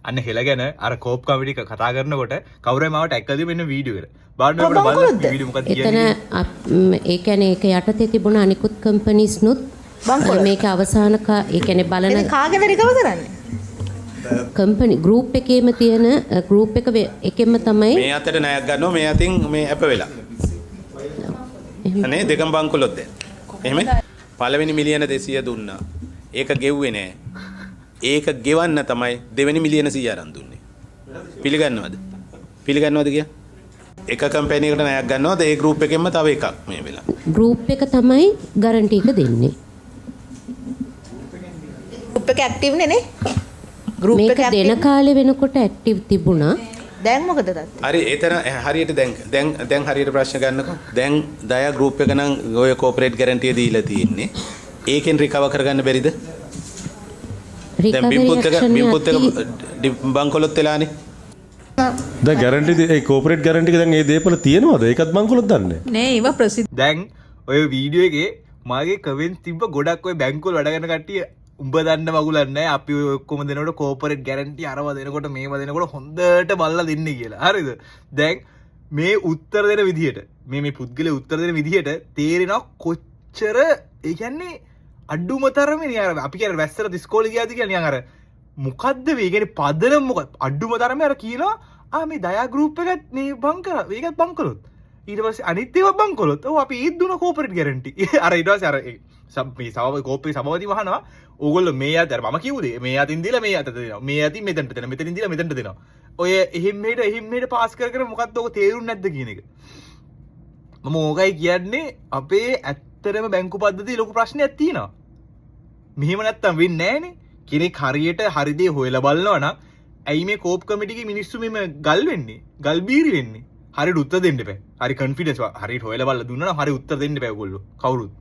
අන්න හෙලගෙන අර කෝප් කමිටි කතා කරනකොට කවුරුයි මාව ටැග් කරලා මෙන්න වීඩියෝ එකට. බලන්න බලන්න වීඩියෝ මොකක්ද කියන්නේ. එතන ඒ කියන්නේ ඒක යටතේ තිබුණ අනිකුත් කම්පනීස් නුත් මේක අවසාන ඒ කියන්නේ බලන කාගෙද රිකවර් කරන්නේ? කම්පනි ගෲප් එකේම තියෙන ගෲප් එකෙම තමයි මේ අතට ණයක් ගන්නවා මේ අතින් මේ අප වෙලා. අනේ දෙකම බංකොලොත් දැන්. එහෙම පළවෙනි මිලියන 200 දුන්නා. ඒක ගෙව්වේ නෑ. ඒක ගෙවන්න තමයි දෙවෙනි මිලියන 100 අරන් දුන්නේ. පිළිගන්නවද? පිළිගන්නවද කිය? එක කම්පැනි එකකට ණයක් ගන්නවද ඒ ගෲප් එකෙන්ම තව එකක් මේ වෙලා. ගෲප් එක තමයි ගාරන්ටි එක දෙන්නේ. ගෲප් එක ඇක්ටිව් නේ? ගෲප් එක මේක දෙන කාලේ වෙනකොට ඇක්ටිව් තිබුණා. දැන් මොකද තාත්තා? හරි එතන හරියට දැන් හරියට ප්‍රශ්න ගන්නකො. දැන් දයා ගෲප් එක නම් ඔය කෝපරේට් ගැරන්ටිය දීලා තියෙන්නේ. ඒකෙන් රිකවර් කරගන්න බැරිද? දැන් බිම්පුත් එක බංකොලොත් වෙලානේ. දැන් ගැරන්ටි ඒ කෝපරේට් ගැරන්ටි එක දැන් ඒ දේපල තියෙනවද? ඒකත් බංකොලොත් දන්නේ නෑ ඒවා ප්‍රසිද්ධ. දැන් ඔය වීඩියෝ එකේ මාගේ කමෙන්ට් තිබ්බ ගොඩක් ඔය බැංකුවල වැඩ කරන කට්ටිය උඹ දන්න මගුලක් නැහැ. අපි ඔය ඔක්කොම දෙනකොට කෝපරේට් ගැරන්ටි අරව දෙනකොට මේව දෙනකොට හොඳට බලලා දෙන්නේ කියලා. හරිද? දැන් මේ උත්තර දෙන විදිහට මේ පුද්ගලයා උත්තර දෙන විදිහට තේරෙනවා කොච්චර ඒ කියන්නේ අඩුම තරමේ නිකන් අපි කියන්නේ වැස්සට ඉස්කෝලේ ගියාද කියලා නිකන් අර මොකද්ද මේ කියන්නේ පදනම මොකක්ද අඩුම තරමේ අර කියනවා මේ දයා ගෲප් එකත් මේ බංකලා මේකත් බංකලොත් ඊට පස්සේ අනිත් ඒවා බංකලොත් ඔව් අපි ඊත් දුන කෝපරේට් ගැරන්ටි අර ඊට පස්සේ අර මේ සමව කෝපේ සමවදී වහනවා ඕගොල්ලෝ මේ අත අර මම කිව්වේ මේ අතින් දීලා මේ අතට දෙනවා මේ අතින් මෙතනට දෙනවා මෙතනින් දීලා මෙතනට දෙනවා ඔය එහෙම් මෙහෙට පාස් කර මොකද්ද ඔක තේරුන්නේ නැද්ද කියන එක මම ඕකයි කියන්නේ අපේ ඇත්තටම බැංකු පද්ධතිය ලොකු ප්‍රශ්නයක් තියෙනවා මෙහෙම නැත්තම් වෙන්නේ නැහනේ කෙනෙක් හරියට හරි දේ හොයලා බලනවා නම් ඇයි මේ කෝප් කමිටිගේ මිනිස්සු මෙම ගල් වෙන්නේ ගල් බීරි වෙන්නේ හරියට උත්තර දෙන්න බෑ හරි කොන්ෆිඩන්ස් හරියට හොයලා බලලා දුන්නා නම් හරි උත්තර දෙන්න බෑ ඔයගොල්ලෝ කවුරුත්